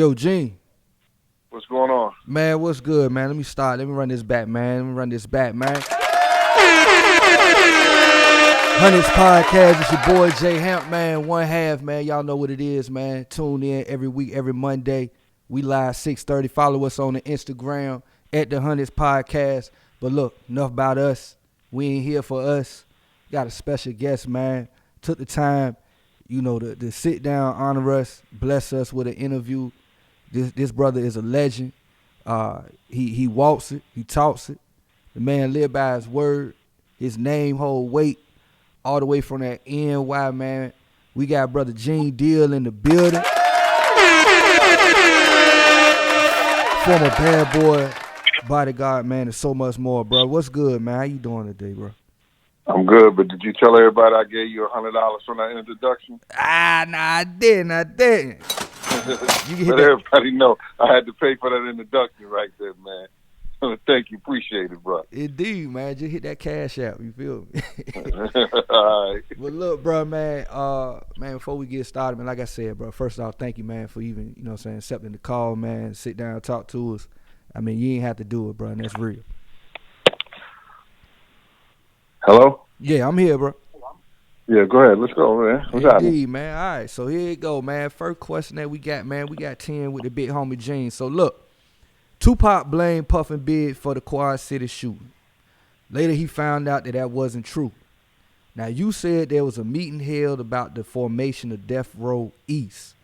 Yo, Gene. What's going on? Man, what's good, man? Let me start. Let me run this back, man. Hundreds Podcast. It's your boy Jay Hamp, man. One half, man. Y'all know what it is, man. Tune in every week, every Monday. We live 6:30. Follow us on the Instagram at TheHunnidsPodcast. But look, enough about us. We ain't here for us. Got a special guest, man. Took the time, to sit down, honor us, bless us with an interview. This brother is a legend. He walks it. He talks it. The man live by his word. His name hold weight all the way from that NY, man. We got brother Gene Deal in the building. Former bad boy, bodyguard, man, and so much more, bro. What's good, man? How you doing today, bro? I'm good, but did you tell everybody I gave you $100 from that introduction? Nah, I didn't. You can hit Let everybody know I had to pay for that introduction right there, man. Thank you. Appreciate it, bro. Indeed, man. Just hit that cash out. You feel me? All right. But look, bro, man, before we get started, man, like I said, bro, first off, thank you, man, for even, accepting the call, man, sit down, talk to us. I mean, you ain't have to do it, bro, and that's real. Hello? Yeah, I'm here, bro. Yeah, go ahead. Let's go, man. What's happening? Indeed, man. All right, so here you go, man. First question that we got, man. We got 10 with the big homie Gene. So, look, Tupac blamed Puff and Big for the Quad City shooting. Later, he found out that wasn't true. Now, you said there was a meeting held about the formation of Death Row East,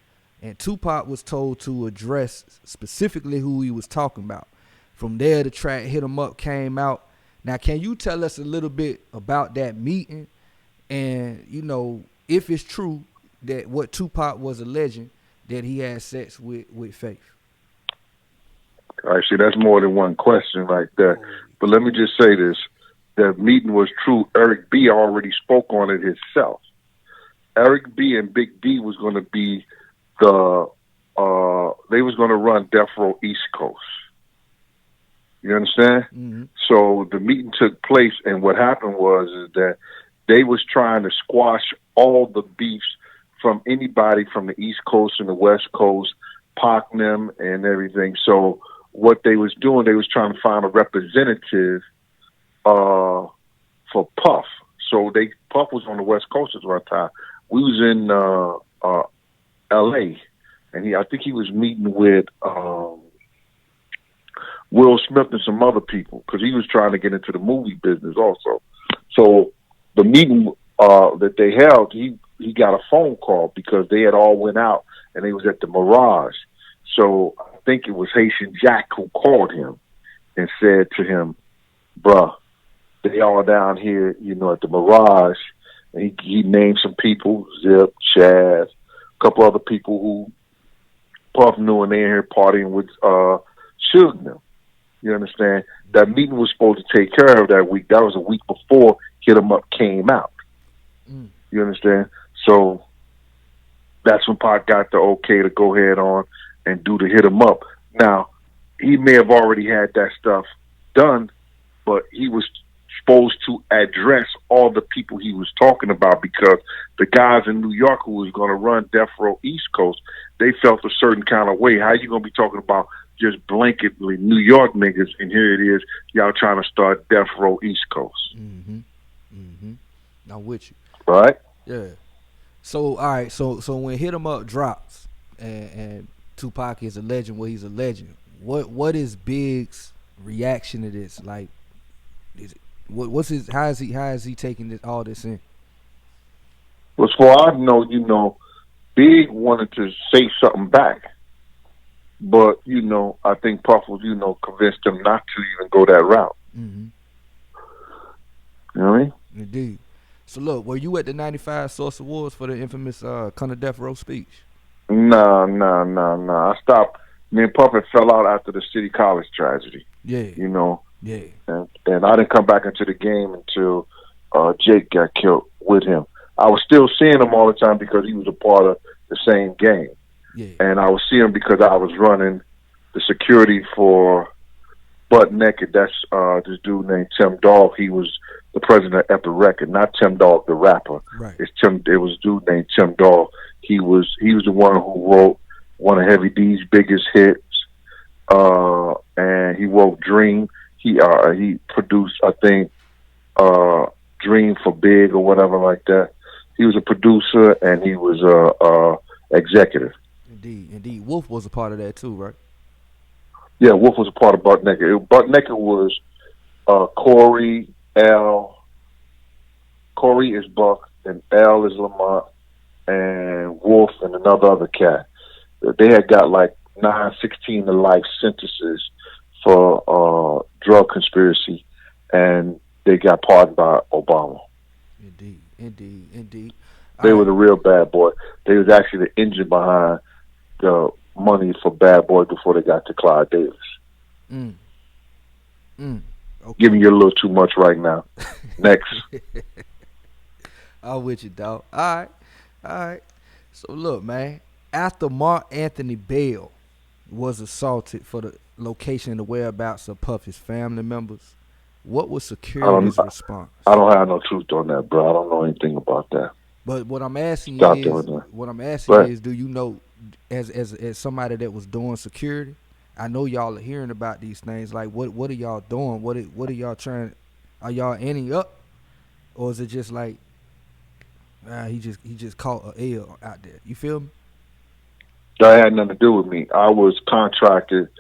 and Tupac was told to address specifically who he was talking about. From there, the track Hit 'Em Up came out. Now, can you tell us a little bit about that meeting and, if it's true that what Tupac was alleging, that he had sex with Faith? All right, see, that's more than one question right there. But let me just say this. The meeting was true. Eric B. already spoke on it himself. Eric B. and Big D was going to be they was going to run Death Row East Coast. You understand? Mm-hmm. So the meeting took place, and what happened is that they was trying to squash all the beefs from anybody from the East Coast and the West Coast, Pac them and everything. So what they was doing, they was trying to find a representative for Puff. So Puff was on the West Coast at one time. We was in L.A., and I think he was meeting with Will Smith and some other people because he was trying to get into the movie business also. So the meeting that they held, he got a phone call because they had all went out and they was at the Mirage. So I think it was Haitian Jack who called him and said to him, bruh, they all down here, at the Mirage. And he named some people, Zip, Chaz, a couple other people who Puff knew, and they in here partying with Suge them. You understand? That meeting was supposed to take care of that week. That was a week before Hit 'Em Up came out. Mm. You understand? So that's when Pac got the okay to go ahead on and do the Hit 'Em Up. Now, he may have already had that stuff done, but he was supposed to address all the people he was talking about because the guys in New York who was going to run Death Row East Coast, they felt a certain kind of way. How you going to be talking about just blanketly New York niggas, and here it is, y'all trying to start Death Row East Coast. Mm-hmm. Mm-hmm. I'm with you. Right? Yeah. So, all right, so when Hit 'Em Up drops and Tupac is a legend, he's a legend, what is Big's reaction to this? Like, what's his, how is he taking all this in? Well, as far as I know, Big wanted to say something back. But, I think Puff was, convinced him not to even go that route. Mm-hmm. You know what I mean? Indeed. So, look, were you at the 95 Source Awards for the infamous Come to Death Row speech? No. I stopped. Me and Puff had fell out after the City College tragedy. Yeah. Yeah. And I didn't come back into the game until Jake got killed with him. I was still seeing him all the time because he was a part of the same game. Yeah. And I was seeing him because I was running the security for Butt Naked. That's this dude named Tim Dog. He was the president of Epic Record, not Tim Dog the rapper. Right. It was a dude named Tim Dog. He was the one who wrote one of Heavy D's biggest hits. And he wrote Dream. He produced, I think, Dream for Big or whatever like that. He was a producer and he was a executive. Indeed. Wolf was a part of that too, right? Yeah, Wolf was a part of Butt Naked. Butt Naked was Corey, L. Corey is Buck, and L is Lamont, and Wolf and another other cat. They had got like 9-16 to life sentences for drug conspiracy, and they got pardoned by Obama. Indeed. They were the real bad boy. They was actually the engine behind the money for Bad Boy before they got to Clyde Davis. Okay. Giving you a little too much right now. Next. I'm with you, dog. All right. So look, man. After Mark Anthony Bell was assaulted for the location and the whereabouts of Puffy's family members, what was security's response? I don't have no truth on that, bro. I don't know anything about that. But what I'm asking is, do you know, as somebody that was doing security, I know y'all are hearing about these things. Like, what are y'all doing? What are y'all trying? Are y'all ending up, or is it just like, he just caught a L out there? You feel me? That had nothing to do with me. I was contracted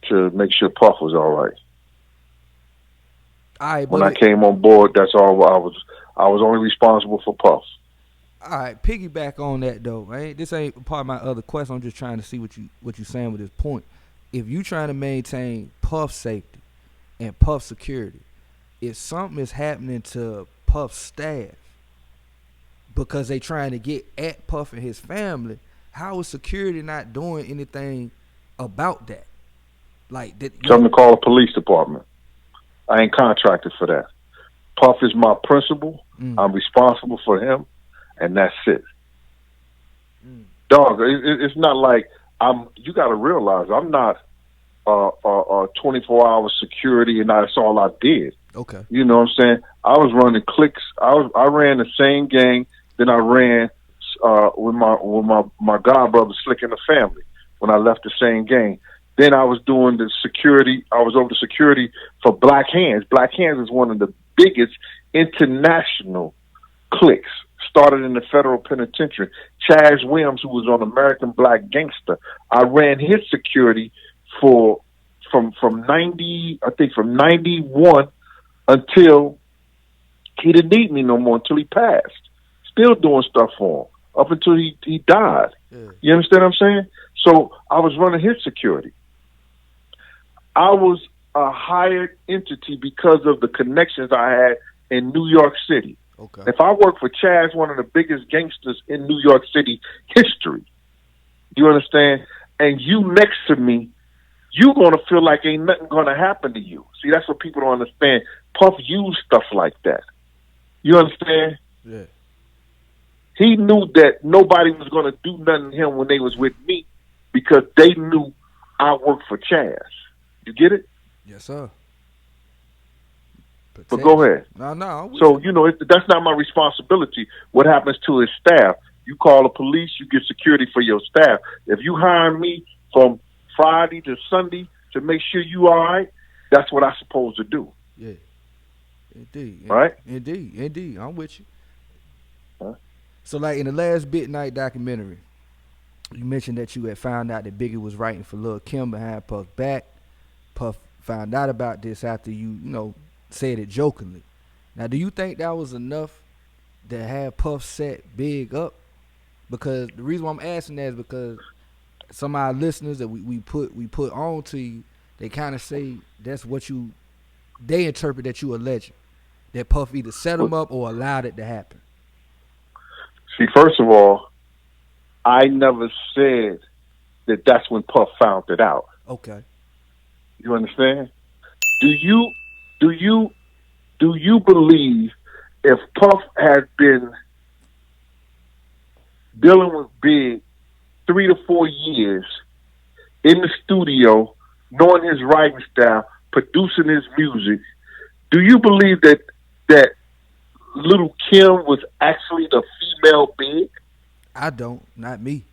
to make sure Puff was all right. When I came on board, that's all I was. I was only responsible for Puff. All right, piggyback on that though, right? This ain't part of my other question. I'm just trying to see what you saying with this point. If you trying to maintain Puff safety and Puff security, if something is happening to Puff's staff because they trying to get at Puff and his family, how is security not doing anything about that? Like that. Tell them to call the police department. I ain't contracted for that. Puff is my principal. I'm responsible for him, and that's it. Dog, it's not like you got to realize I'm not 24-hour security, and that's all I did. Okay. You know what I'm saying? I was running cliques. I ran the same gang. Then I ran with my godbrother Slick and the family when I left the same gang. Then I was doing the security. I was over the security for Black Hands. Black Hands is one of the biggest international cliques. Started in the federal penitentiary. Chaz Williams, who was on American Black Gangster, I ran his security from 91 until he didn't need me no more until he passed. Still doing stuff for him up until he died. Yeah. You understand what I'm saying? So I was running his security. I was a hired entity because of the connections I had in New York City. Okay. If I work for Chaz, one of the biggest gangsters in New York City history, you understand? And you next to me, you're going to feel like ain't nothing going to happen to you. See, that's what people don't understand. Puff used stuff like that. You understand? Yeah. He knew that nobody was going to do nothing to him when they was with me because they knew I worked for Chaz. You get it? Yes, sir. But go ahead. No. So, that's not my responsibility. What happens to his staff? You call the police, you get security for your staff. If you hire me from Friday to Sunday to make sure you all right, that's what I'm supposed to do. Yeah. Indeed. Right? Indeed. I'm with you. Huh? So, like, in the last Big Night documentary, you mentioned that you had found out that Biggie was writing for Lil Kim behind Puff's back. Puff found out about this after you said it jokingly. Now, do you think that was enough to have Puff set Big up? Because the reason why I'm asking that is because some of our listeners that we put on to you, they kind of say that's what they interpret that you alleging, that Puff either set him up or allowed it to happen. See, first of all, I never said that that's when Puff found it out. Okay. You understand? Do you believe if Puff had been dealing with Big 3 to 4 years in the studio, knowing his writing style, producing his music, do you believe that Lil Kim was actually the female Big? I don't. Not me.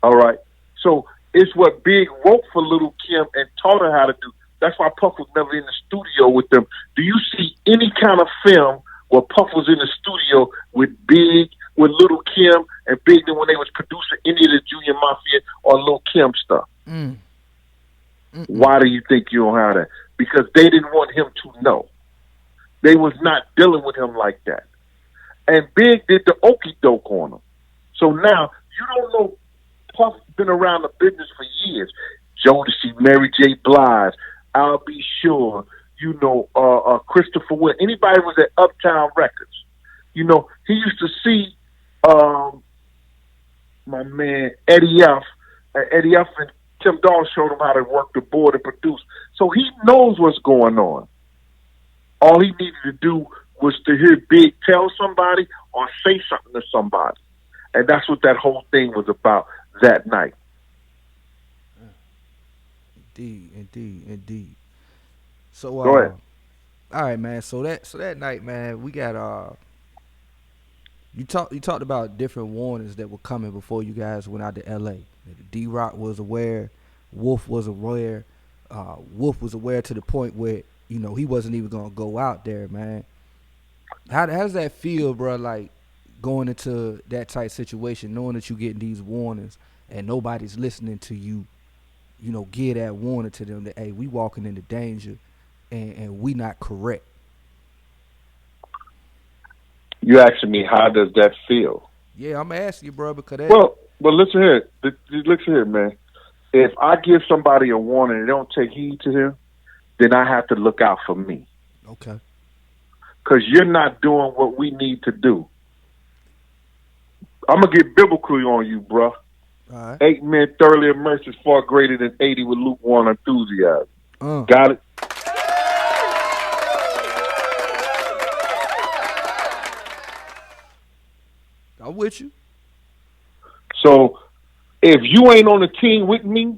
All right. So it's what Big wrote for Lil Kim and taught her how to do. That's why Puff was never in the studio with them. Do you see any kind of film where Puff was in the studio with Big, with Lil Kim, and Big when they was producing any of the Junior Mafia or Lil Kim stuff? Why do you think you don't have that? Because they didn't want him to know. They was not dealing with him like that. And Big did the okie doke on him. So now, you don't know, Puff been around the business for years. Jodeci, Mary J. Blige, I'll Be Sure, you know, Christopher Will. Anybody was at Uptown Records. You know, he used to see my man Eddie F. Eddie F. and Tim Dahl showed him how to work the board and produce. So he knows what's going on. All he needed to do was to hear Big tell somebody or say something to somebody. And that's what that whole thing was about that night. Indeed. So go ahead. All right, man. So that night, man, we got you talked about different warnings that were coming before you guys went out to LA. D-Rock was aware, Wolf was aware. Wolf was aware to the point where, you know, he wasn't even gonna go out there, man. How does that feel, bro? Like going into that type situation, knowing that you getting these warnings and nobody's listening to you, you know, give that warning to them that, hey, we walking into danger and we not correct. You asking me how does that feel? Yeah, I'm asking you, bro, because well, listen here. Listen here, man. If I give somebody a warning and they don't take heed to him, then I have to look out for me. Okay. Because you're not doing what we need to do. I'm going to get biblically on you, bro. All right. 8 men thoroughly immersed is far greater than 80 with lukewarm enthusiasm. Got it? I'm with you. So if you ain't on the team with me,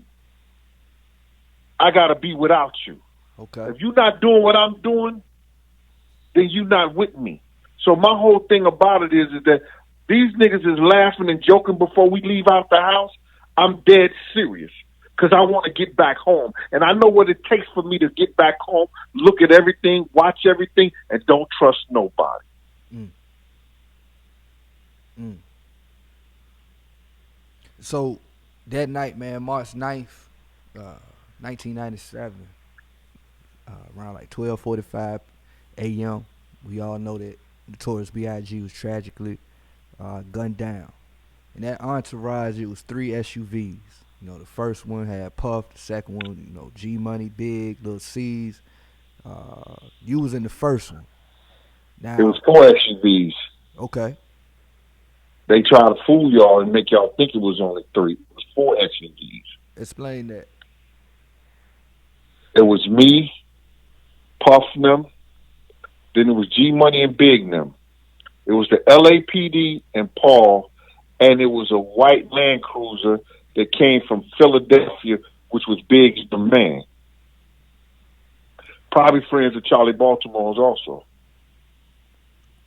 I got to be without you. Okay. If you're not doing what I'm doing, then you're not with me. So my whole thing about it is that these niggas is laughing and joking before we leave out the house. I'm dead serious because I want to get back home. And I know what it takes for me to get back home, look at everything, watch everything, and don't trust nobody. So that night, man, March 9th, 1997, around like 12:45 a.m., we all know that Notorious B.I.G. was tragically gunned down. And that entourage, it was 3 SUVs. You know, the first one had Puff, the second one, you know, G Money, Big, Lil C's. You was in the first one. Now, it was 4 SUVs. Okay. They try to fool y'all and make y'all think it was only 3. It was 4 SUVs. Explain that. It was me, Puff and them. Then it was G Money and Big and them. It was the LAPD and Paul, and it was a white Land Cruiser that came from Philadelphia, which was Big's the man. Probably friends of Charlie Baltimore's also.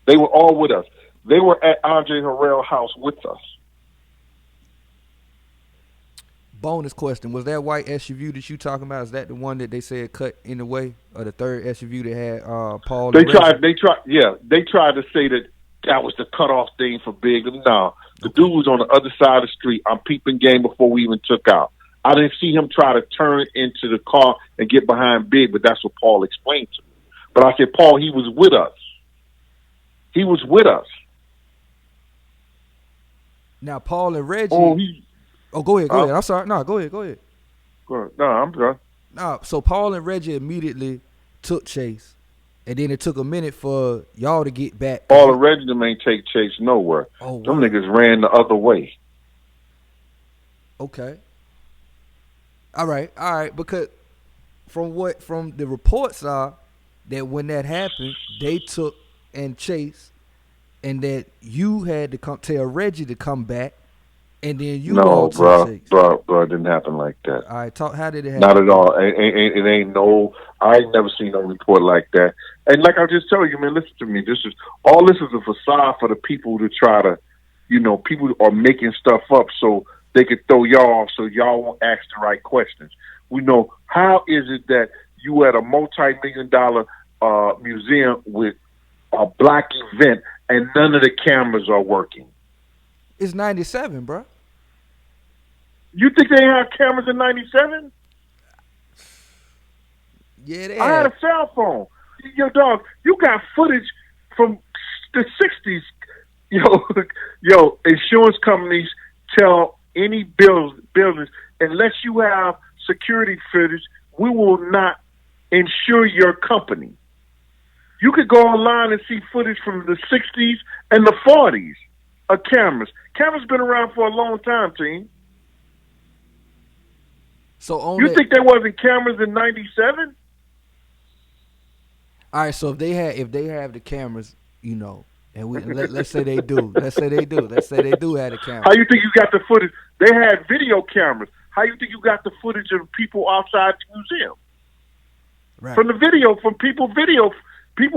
They were all with us. They were at Andre Harrell's house with us. Bonus question: was that white SUV that you talking about? Is that the one that they said cut in the way, or the third SUV that had Paul? They tried to say that was the cutoff thing for Big. No, the dude was on the other side of the street. I'm peeping game before we even took out. I didn't see him try to turn into the car and get behind Big, but that's what Paul explained to me. But I said, Paul, he was with us. He was with us. Now, Paul and Reggie. Oh, go ahead. I'm sorry. No, go ahead. Go ahead. No, I'm done. No, so Paul and Reggie immediately took chase, and then it took a minute for y'all to get back. Paul and Reggie them ain't take chase nowhere. Oh, them niggas ran the other way. Okay. All right. Because from the reports are that when that happened, they took and chased, and that you had to tell Reggie to come back, and then you all took chase. Bro, it didn't happen like that. All right, how did it happen? Not at all. It ain't no. I ain't never seen no report like that. And like I just tell you, man, listen to me. This is a facade for the people to try to, people are making stuff up so they could throw y'all off so y'all won't ask the right questions. We know, how is it that you at a multi-million-dollar museum with a black event and none of the cameras are working? It's 97, bro. You think they have cameras in 97? Yeah, they I had had. a cell phone. Yo, dog, you got footage from the 60s. Yo, insurance companies tell any buildings, unless you have security footage, we will not insure your company. You could go online and see footage from the 60s and the 40s of cameras. Cameras been around for a long time, team. So on You that, think there wasn't cameras in 97? all right. So if they have the cameras, and let's say they do. Let's say they do have the How cameras. you think you got the footage? They had video cameras. How you think you got the footage of people outside the museum? Right. From the video, from people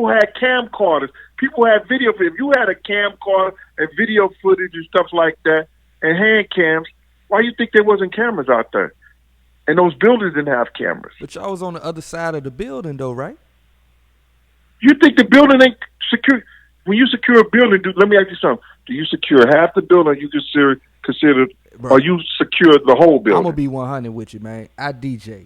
had camcorders. People had video. If you had a camcorder and video footage and stuff like that and hand cams, why you think there wasn't cameras out there? And those buildings didn't have cameras. But y'all was on the other side of the building, though, right? You think the building ain't secure? When you secure a building, let me ask you something. Do you secure half the building, or you consider Bro, or you secure the whole building? I'm gonna be 100 with you, man. I DJ.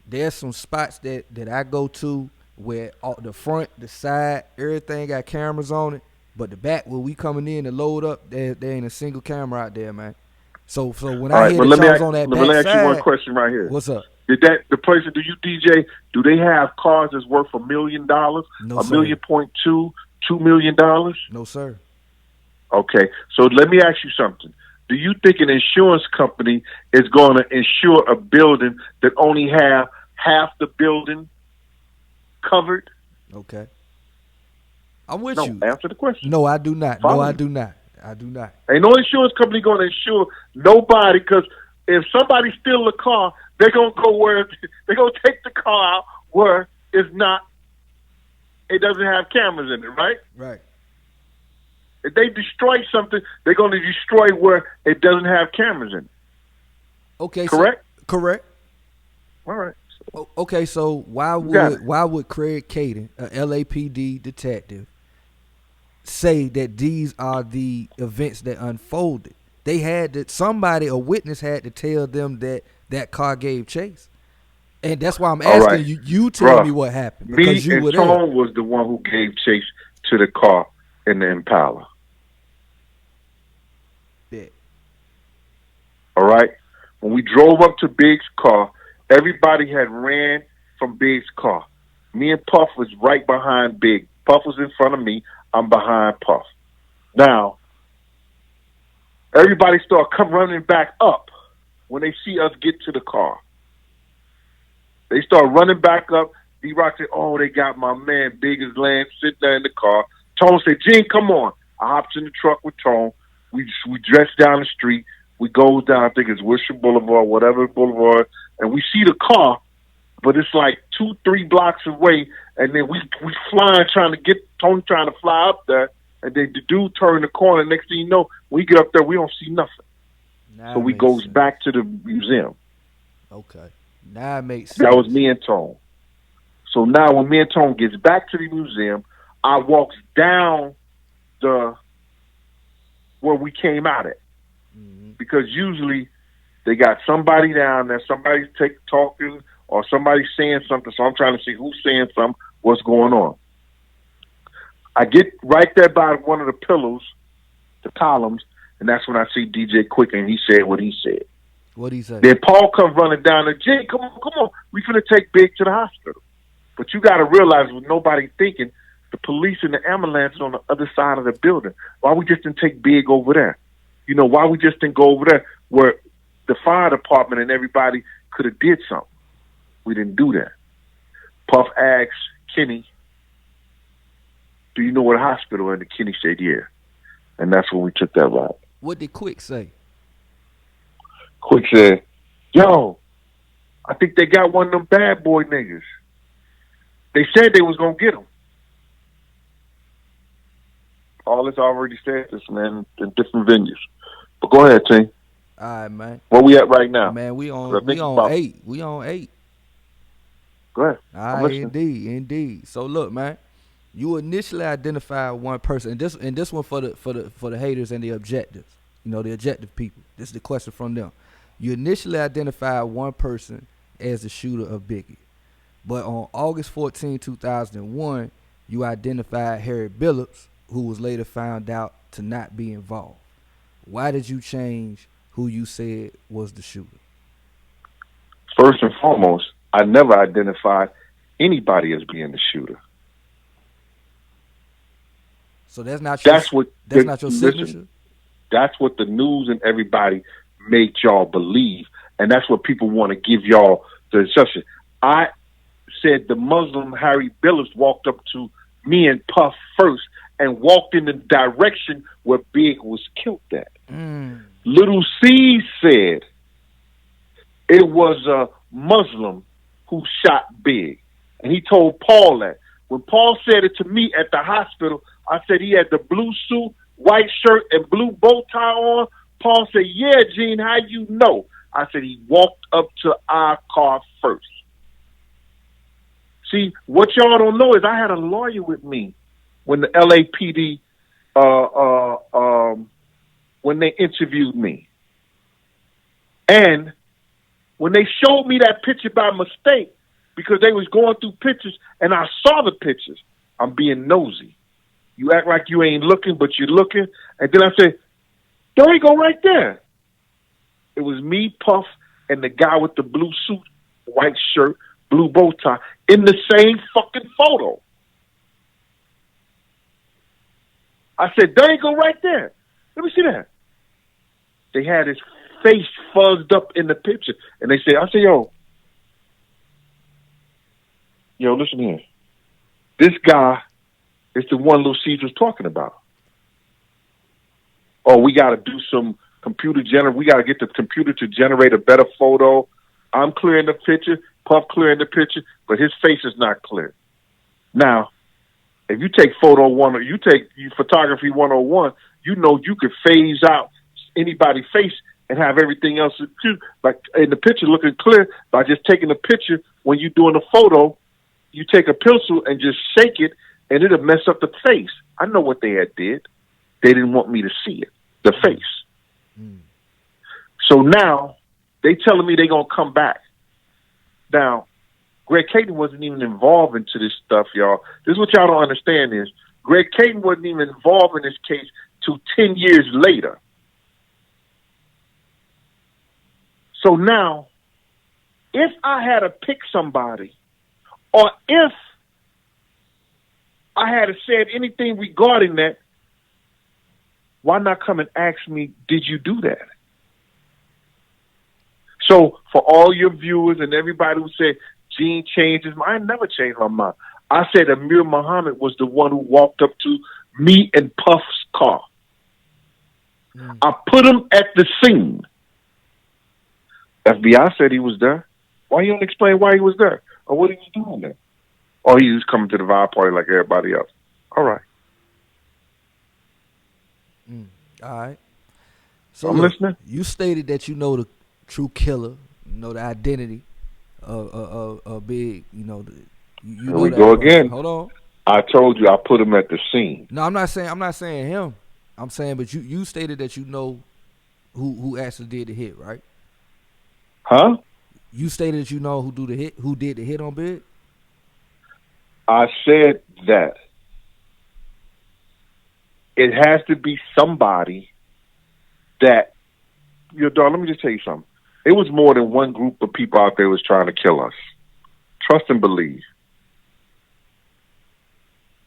There's some spots that I go to where the front, the side, everything got cameras on it, but the back where we coming in to load up, there ain't a single camera out there, man. So when I hear that y'all was on that back let me ask side, you one question right here. What's up? The place that do you DJ? Do they have cars that's worth $1 million, No, $1.2 million, $2 million? No, sir. Okay, so let me ask you something. Do you think an insurance company is going to insure a building that only have half the building covered? Okay. I'm with No, you. answer the question. No, I do not. Follow No, I me. do not. I do not. Ain't no insurance company going to insure nobody, because if somebody steals a car, they're going to go where they're going to take the car out where it doesn't have cameras in it, right? Right. If they destroy something, they're going to destroy where it doesn't have cameras in it. Okay. Correct? So, correct. All right. Okay, so why would Craig Caden, a LAPD detective, say that these are the events that unfolded? They had to, a witness had to tell them that car gave chase. And that's why I'm asking right. you. You tell me what happened, because Me you and were there. Tone was the one who gave chase to the car in the Impala. Yeah. All right? When we drove up to Big's car, everybody had ran from Big's car. Me and Puff was right behind Big. Puff was in front of me. I'm behind Puff. Now, everybody started running back up when they see us get to the car. They start running back up. D-Rock said, "Oh, they got my man Big as Lamb sitting there in the car." Tone said, "Gene, come on." I hopped in the truck with Tone. We dressed down the street. We go down, I think it's Wilshire Boulevard, whatever boulevard, and we see the car, but it's like 2-3 blocks away. And then we flying, trying to fly up there, and then the dude turned the corner. Next thing you know, we get up there, we don't see nothing. So we goes back to the museum. Okay. Now it makes sense. That was me and Tone. So now when me and Tone gets back to the museum, I walks down where we came out at. Mm-hmm. Because usually they got somebody down there, somebody's talking or somebody's saying something, so I'm trying to see who's saying something, what's going on. I get right there by one of the pillows, the columns, and that's when I see DJ Quick, and he said what he said. What he say? Then Paul comes running down there. Jay, come on. We finna take Big to the hospital. But you got to realize, with nobody thinking, the police and the ambulance is on the other side of the building. Why we just didn't take Big over there? You know, why we just didn't go over there where the fire department and everybody could have did something? We didn't do that. Puff asked Kenny, "Do you know where the hospital is?" And Kenny said, "Yeah." And that's when we took that ride. What did Quick say? Quick said, "Yo, I think they got one of them bad boy niggas. They said they was going to get him." All this already said this, man, in different venues. But go ahead, T. All right, man. Where we at right now? Man, we 'Cause on I we think it's on about. 8. We on 8. Go ahead. All I'm right, listening. indeed. So look, man, you initially identified one person, and this one for the haters and the objectives. You know, the objective people. This is the question from them. You initially identified one person as the shooter of Biggie, but on August 14, 2001, you identified Harry Billups, who was later found out to not be involved. Why did you change who you said was the shooter? First and foremost, I never identified anybody as being the shooter. So that's not your That's what. that's not your Listen, signature. that's what the news and everybody made y'all believe, and that's what people want to give y'all the instruction. I said the Muslim Harry Billups walked up to me and Puff first and walked in the direction where Big was killed at. Little C said it was a Muslim who shot Big. And he told Paul that. When Paul said it to me at the hospital, I said he had the blue suit, white shirt, and blue bow tie on. Paul said, yeah, Gene, how you know? I said he walked up to our car first. See, what y'all don't know is I had a lawyer with me when the LAPD, when they interviewed me. And when they showed me that picture by mistake, because they was going through pictures, and I saw the pictures, I'm being nosy. You act like you ain't looking, but you're looking. And then I said, there you go right there. It was me, Puff, and the guy with the blue suit, white shirt, blue bow tie, in the same fucking photo. I said, there you go right there. Let me see that. They had his face fuzzed up in the picture. And they said, I said, yo, listen here. This guy is the one Lil Cease was talking about. Oh, we got to do some we got to get the computer to generate a better photo. I'm clearing the picture, Puff clearing the picture, but his face is not clear. Now, if you take photography 101, you know you could phase out anybody's face and have everything else like in the picture looking clear by just taking a picture. When you're doing a photo, you take a pencil and just shake it, and it'll mess up the face. I know what they had did. They didn't want me to see it, the face. So now they telling me they gonna come back. Now, Greg Caton wasn't even involved into this stuff, y'all. This is what y'all don't understand is Greg Caton wasn't even involved in this case till 10 years later. So now, if I had to pick somebody, or if I had said anything regarding that, why not come and ask me, did you do that? So for all your viewers and everybody who said Gene changed his mind, I never changed my mind. I said Amir Muhammad was the one who walked up to me and Puff's car. I put him at the scene. FBI said he was there. Why you don't explain why he was there? Or what he was doing there? Or he was coming to the vibe party like everybody else. All right. All right. So I'm listening. You stated that you know the true killer, you know the identity of Big. You know, you know we that go person. again. Hold on. I told you I put him at the scene. No, I'm not saying him. I'm saying, but you stated that you know who actually did the hit, right? Huh? You stated that you know who did the hit on Big. I said that it has to be somebody that, dog, let me just tell you something. It was more than one group of people out there was trying to kill us. Trust and believe.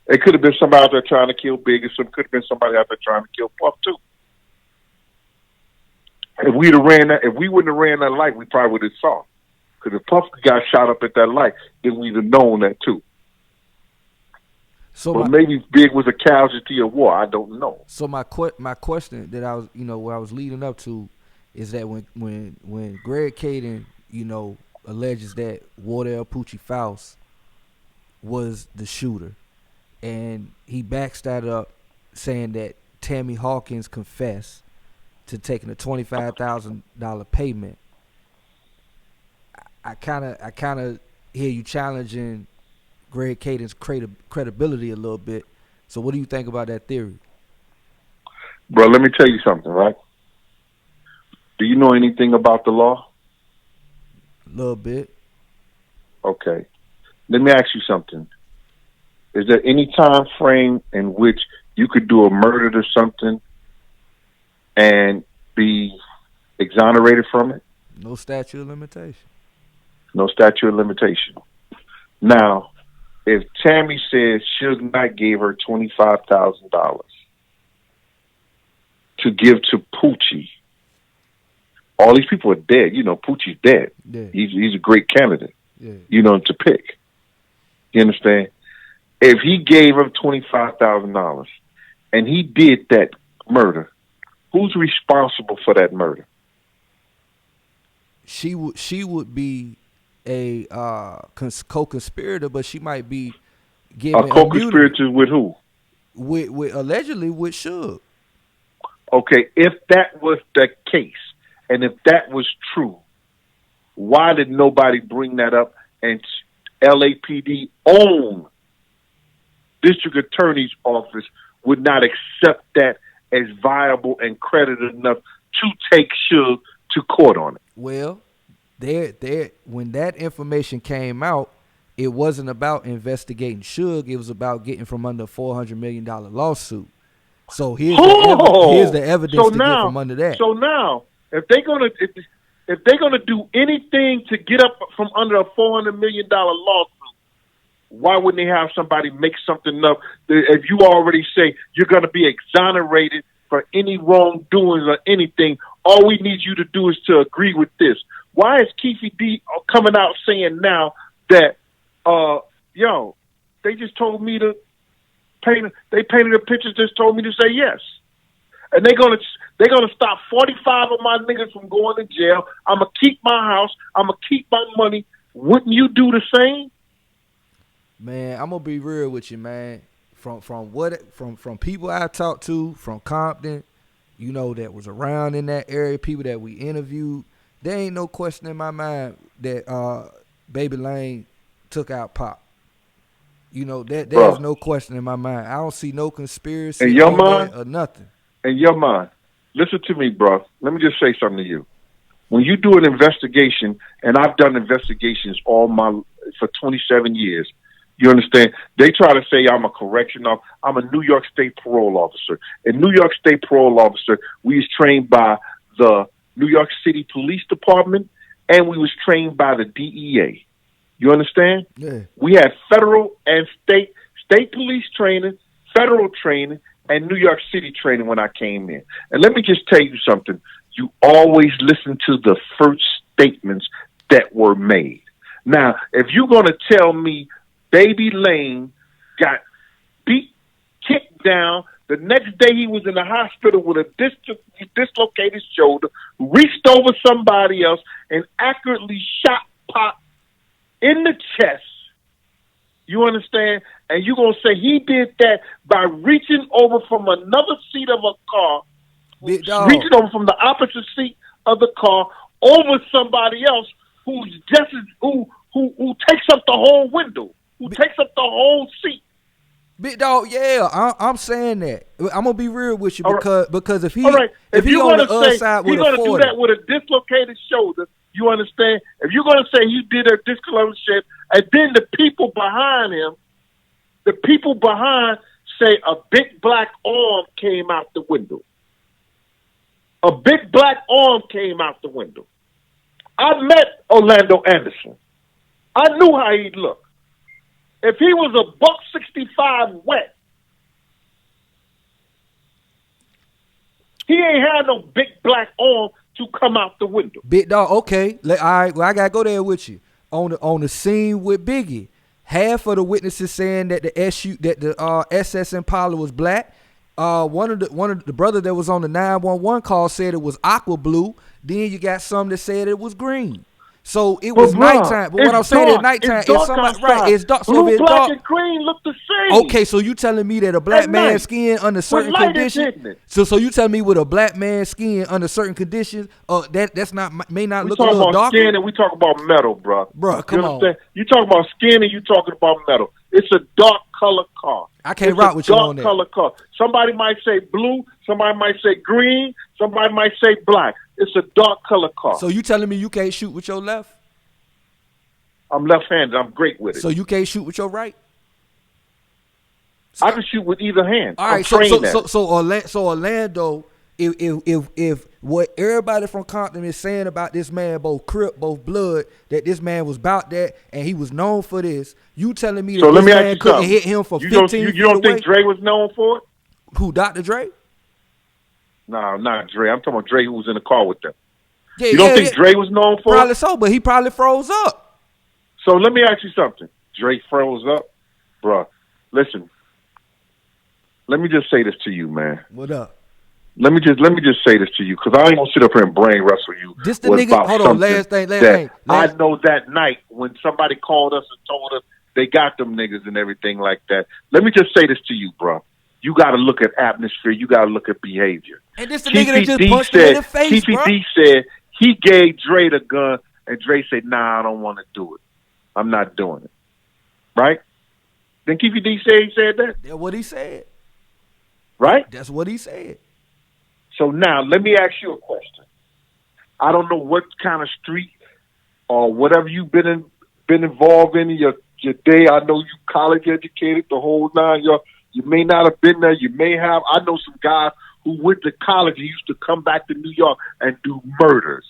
It could have been somebody out there trying to kill Big, and could have been somebody out there trying to kill Puff too. If we wouldn't have ran that light, we probably would have saw. Because if Puff got shot up at that light, then we'd have known that too. So but maybe Big was a casualty of war. I don't know. So my question that I was, where I was leading up to, is that when Greg Caden, alleges that Wardell Poochie Faust was the shooter, and he backs that up, saying that Tammy Hawkins confessed, to taking a $25,000 payment. I kind of hear you challenging Greg Caden's credibility a little bit. So what do you think about that theory? Bro, let me tell you something, right? Do you know anything about the law? A little bit. Okay. Let me ask you something. Is there any time frame in which you could do a murder or something and be exonerated from it? No statute of limitation. No statute of limitation. Now, if Tammy says Suge Knight gave her $25,000 to give to Poochie, all these people are dead. You know, Poochie's dead. Yeah. He's a great candidate, Yeah. you know, to pick. You understand? If he gave her $25,000 and he did that murder, who's responsible for that murder? She would be a co-conspirator, but she might be given A co-conspirator with who? With allegedly with Suge. Okay, if that was the case, and if that was true, why did nobody bring that up? And LAPD own district attorney's office would not accept that as viable and credited enough to take Suge to court on it. Well, when that information came out, it wasn't about investigating Suge. It was about getting from under a $400 million lawsuit. So here's the evidence to get from under that. So now, if they're gonna do anything to get up from under a $400 million lawsuit, why wouldn't they have somebody make something up? If you already say you're gonna be exonerated for any wrongdoings or anything, all we need you to do is to agree with this. Why is Keefe D coming out saying now that, they just told me to painted the pictures, just told me to say yes, and they're gonna stop 45 of my niggas from going to jail. I'm gonna keep my house. I'm gonna keep my money. Wouldn't you do the same? Man, I'm gonna be real with you, man. From people I talked to from Compton, that was around in that area, people that we interviewed, there ain't no question in my mind that Baby Lane took out Pop. There's no question in my mind. I don't see no conspiracy in your mind or nothing. In your mind, listen to me, bro. Let me just say something to you. When you do an investigation, and I've done investigations for 27 years, you understand? They try to say I'm a correctional. I'm a New York State parole officer. In New York State parole officer, we was trained by the New York City Police Department, and we was trained by the DEA. You understand? Yeah. We had federal and state police training, federal training, and New York City training when I came in. And let me just tell you something. You always listen to the first statements that were made. Now, if you're going to tell me Baby Lane got kicked down, the next day he was in the hospital with a dislocated shoulder, reached over somebody else, and accurately shot Pop in the chest, you understand? And you're going to say he did that by reaching over from another seat of a car, reaching over from the opposite seat of the car over somebody else who takes up the whole window, who takes up the whole seat. Big dog, yeah, I'm saying that. I'm gonna be real with you because if he on the other side with a 40, he's gonna do that with a dislocated shoulder. You understand? If you're gonna say he did a dislocation, and then the people behind say a big black arm came out the window. A big black arm came out the window. I met Orlando Anderson. I knew how he'd look. If he was a $165 wet, he ain't had no big black arm to come out the window. Big dog, okay. All right, well, I gotta go there with you. On the scene with Biggie, half of the witnesses saying that the SS Impala was black. One of the brother that was on the 911 call said it was aqua blue. Then you got some that said it was green. So it But was bruh, nighttime. But what I'm it's saying dark. is nighttime. It's dark Right, outside. it's dark. So Blue, if it's black, dark, and green look the same. okay, so you telling me that a black At man's night, skin under certain light is conditions? hitting it. So you telling me with a black man's skin under certain conditions, that's not may not We look a talk little about darker? skin and we talk about metal, bro. Bruh, come you on. understand? You talk about skin and you talking about metal. It's a dark color car. I can't It's rock a with you on dark that. color car. Somebody might say blue. Somebody might say green. Somebody might say black. It's a dark color car. So you telling me you can't shoot with your left? I'm left-handed. I'm great with it. So you can't shoot with your right? I can shoot with either hand. All I'm right, trained at it. so Orlando, if what everybody from Compton is saying about this man, both Crip, both Blood, that this man was about that and he was known for this, you telling me that So let this me ask man you couldn't something. hit him for You 15 don't, feet you don't away? think Dre was known for it? Who, Dr. Dre? No, not Dre. I'm talking about Dre who was in the car with them. Yeah, You don't think Dre was known for probably it? so, but he probably froze up. So let me ask you something. Dre froze up? Bruh, listen. Let me just say this to you, man. What up? Let me just say this to you, because I ain't gonna sit up here and brain wrestle you. This the with nigga. about Hold on, something last thing. I know that night when somebody called us and told us they got them niggas and everything like that. Let me just say this to you, bro. You got to look at atmosphere. You got to look at behavior. And this the nigga that just punched him in the face, bro. TPD said he gave Dre the gun, and Dre said, "Nah, I don't want to do it. I'm not doing it." Right? Then Keefy D said he said that. That's what he said. Right? That's what he said. So now let me ask you a question. I don't know what kind of street or whatever you've been involved in your day. I know you college educated, the whole nine. You may not have been there. You may have. I know some guys who went to college and used to come back to New York and do murders.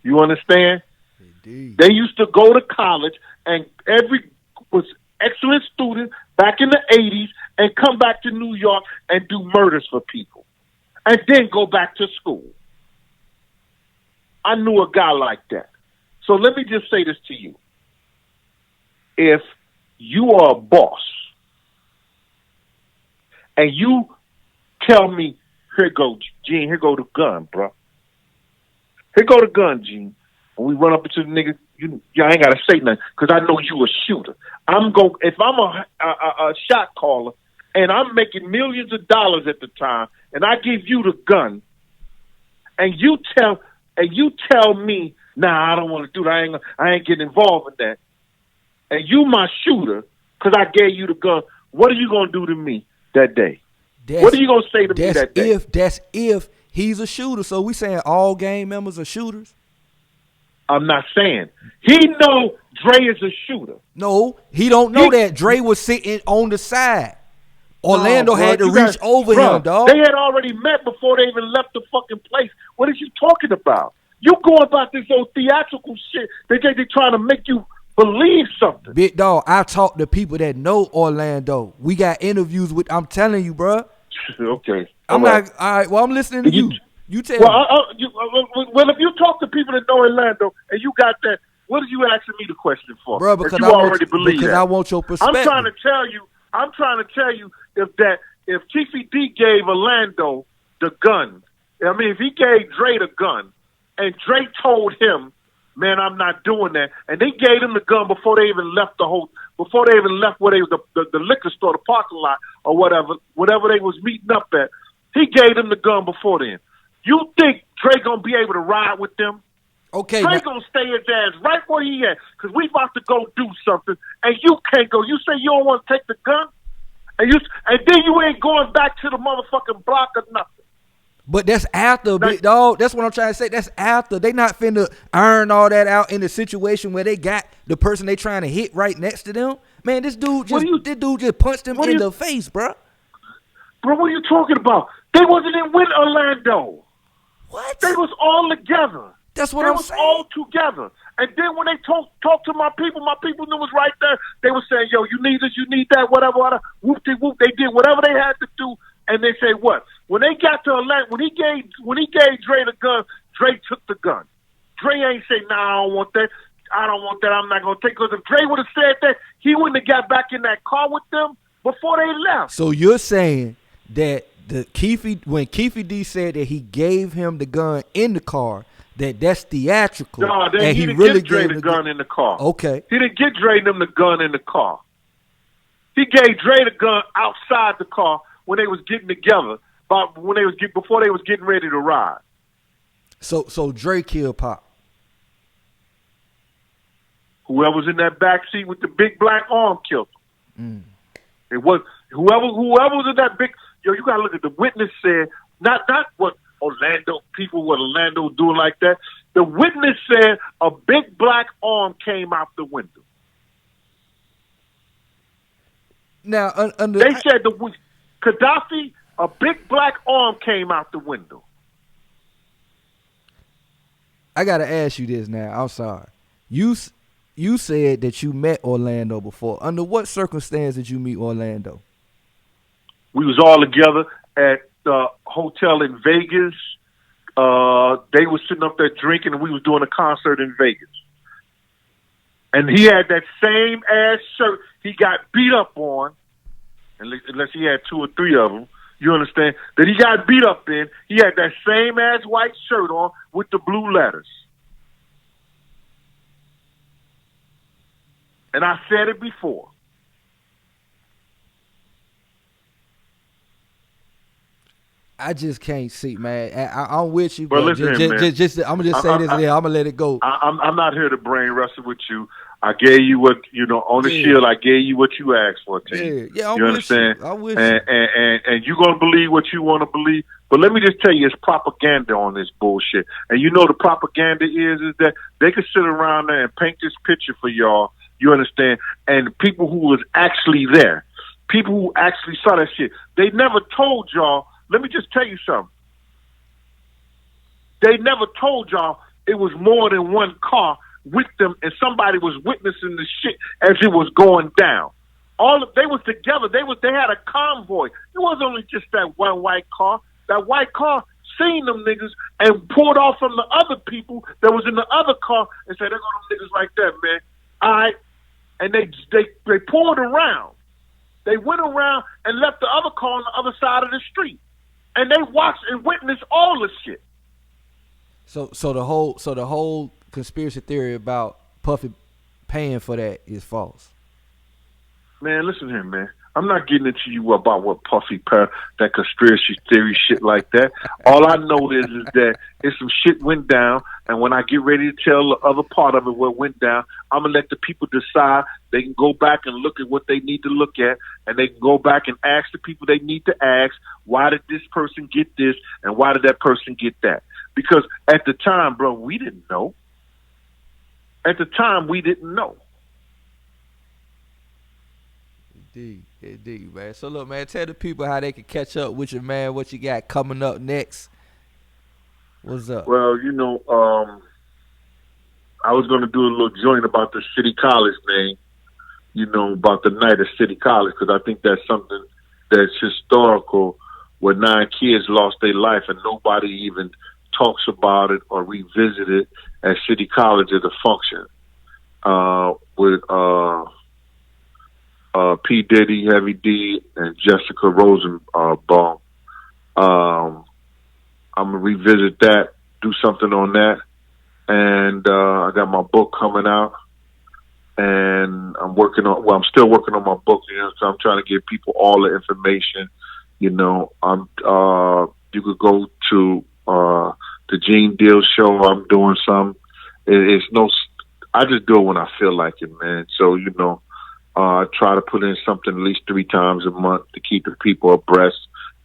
You understand? Indeed. They used to go to college and was excellent student back in the 80s and come back to New York and do murders for people and then go back to school. I knew a guy like that. So let me just say this to you. If you are a boss and you tell me, here go, Gene, here go the gun, bro. Here go the gun, Gene. When we run up into the nigga, I ain't got to say nothing because I know you a shooter. If I'm a shot caller and I'm making millions of dollars at the time and I give you the gun and you tell me, nah, I don't want to do that. I ain't getting involved in that. And you my shooter because I gave you the gun. What are you going to do to me that day? What are you going to say to me that day? That's if he's a shooter. So we saying all gang members are shooters? I'm not saying. He know Dre is a shooter. No, he don't know that. Dre was sitting on the side. Orlando had to reach over him, dog. They had already met before they even left the fucking place. What are you talking about? You going about this old theatrical shit. They trying to make you believe something. Big dog, I talk to people that know Orlando. We got interviews with, I'm telling you, bro. Okay. I'm not, all right, well, I'm listening to you. You tell me. Well, if you talk to people that know Orlando and you got that, what are you asking me the question for? Bro, because I want your perspective. I'm trying to tell you if Chiefy D gave Orlando the gun, I mean, if he gave Dre the gun and Dre told him, man, I'm not doing that, and they gave him the gun before they even left before they even left where they was the liquor store, the parking lot, or whatever they was meeting up at, he gave them the gun before then. You think Dre gonna be able to ride with them? Okay. Dre gonna stay his ass right where he at, because we about to go do something, and you can't go. You say you don't want to take the gun, and then you ain't going back to the motherfucking block or nothing. But that's after, big dog. That's what I'm trying to say. That's after. They not finna iron all that out in the situation where they got the person they trying to hit right next to them. Man, this dude just punched him in the face, bro. Bro, what are you talking about? They wasn't in with Orlando. What? They was all together. That's what I'm saying. They was all together. And then when they talked to my people knew was right there. They were saying, yo, you need this, you need that, whatever. Whoop-de-whoop. They did whatever they had to do. And they say what? When they got to Atlanta, when he gave Dre the gun, Dre took the gun. Dre ain't say, nah, I don't want that. I'm not going to take it. Because if Dre would have said that, he wouldn't have got back in that car with them before they left. So you're saying that when Keefy D said that he gave him the gun in the car, that's theatrical. No, and he he didn't really give Dre gave the gun in the car. Okay. He didn't get Dre them the gun in the car. He gave Dre the gun outside the car when they was getting together, before they was getting ready to ride. So Dre killed Pop. Whoever was in that back seat with the big black arm killed him. It was whoever was in that big. Yo, you gotta look at the witness said not what Orlando doing like that. The witness said a big black arm came out the window. Now, they said Gaddafi, a big black arm came out the window. I gotta ask you this now. I'm sorry. You said that you met Orlando before. Under what circumstance did you meet Orlando? We was all together at the hotel in Vegas. They was sitting up there drinking, and we was doing a concert in Vegas. And he had that same ass shirt he got beat up on, unless he had 2 or 3 of them. You understand? That he got beat up in. He had that same ass white shirt on with the blue letters. And I said it before. I just can't see, man. I'm with you, but listen, man. I'm gonna just say this, and then I'm gonna let it go. I'm not here to brain wrestle with you. I gave you what on the shield. I gave you what you asked for. Yeah, you understand? I'm with you. And you're gonna believe what you want to believe. But let me just tell you, it's propaganda on this bullshit. And the propaganda is that they can sit around there and paint this picture for y'all. You understand? And people who was actually there, people who actually saw that shit, they never told y'all. Let me just tell you something. They never told y'all it was more than one car with them, and somebody was witnessing the shit as it was going down. They was together. They had a convoy. It wasn't only just that one white car. That white car seen them niggas and pulled off from the other people that was in the other car and said, "There go them niggas right there, man." All right, and they pulled around. They went around and left the other car on the other side of the street. And they watched and witnessed all the shit. So the whole conspiracy theory about Puffy paying for that is false. Man, listen here, man. I'm not getting into you about what Puffy that conspiracy theory shit like that. All I know is that some shit went down, and when I get ready to tell the other part of it what went down, I'm gonna let the people decide. They can go back and look at what they need to look at, and they can go back and ask the people they need to ask, why did this person get this, and why did that person get that? Because at the time, bro, we didn't know. At the time, we didn't know. Indeed, man. So look, man, tell the people how they can catch up with you, man. What you got coming up next? What's up? Well, I was going to do a little joint about the City College thing, about the night of City College, because I think that's something that's historical, where 9 kids lost their life and nobody even talks about it or revisit it at City College as a function. With P. Diddy, Heavy D, and Jessica Rosenbaum. I'm gonna revisit that, do something on that, and I got my book coming out, and I'm still working on my book. So I'm trying to give people all the information. You could go to the Gene Deal show. I'm doing some. I just do it when I feel like it, man. So I try to put in something at least 3 times a month to keep the people abreast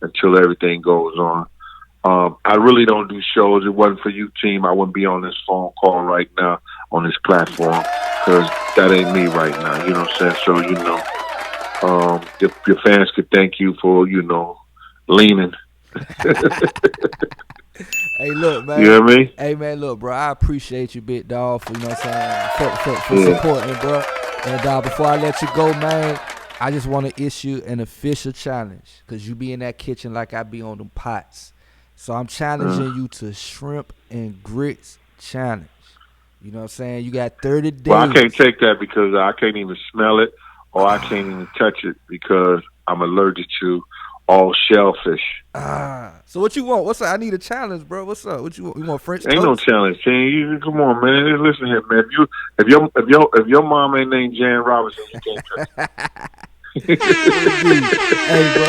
until everything goes on. I really don't do shows. If it wasn't for you, team, I wouldn't be on this phone call right now on this platform, because that ain't me right now. You know what I'm saying? So, if your fans could thank you for, leaning. Hey, look, man. You know what I mean? Hey, man, look, bro, I appreciate you, big dog, for, for supporting, bro. And before I let you go, man, I just want to issue an official challenge, because you be in that kitchen like I be on them pots. So I'm challenging you to shrimp and grits challenge. You know what I'm saying? You got 30 days. Well, I can't take that because I can't even smell it, or I can't even touch it because I'm allergic to All shellfish. So what you want? What's up? I need a challenge, bro. What's up? What you want? You want French toast? Ain't no challenge, King. Come on, man. Listen here, man. If your mom ain't named Jan Robinson, you can't touch it. Hey, bro.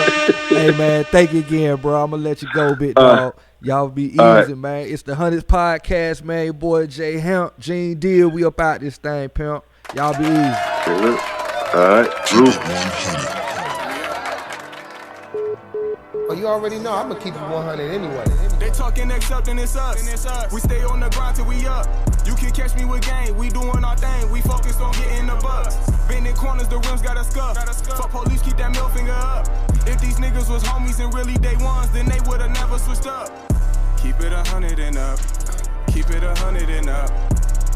Hey, man. Thank you again, bro. I'm gonna let you go, big dog. Y'all be easy, man. It's the Hunnids Podcast, man. Your boy J Hemp, Gene Deal. We up out this thing, pimp. Y'all be easy. All right, Drew. Oh, you already know I'm gonna keep it 100 anyway. They talking next up, then it's us. We stay on the grind till we up. You can catch me with gang, we doing our thing. We focused on getting the bucks. Bending corners, the rims got a scuff. Fuck police, keep that middle finger up. If these niggas was homies and really day ones, then they would've never switched up. Keep it 100 and up. Keep it 100 and up.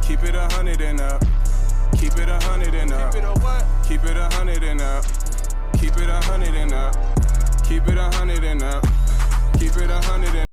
Keep it 100 and up. Keep it 100 and up. Keep it 100 and up. Keep it 100 and up. Keep it 100 and up. Keep it 100 and up.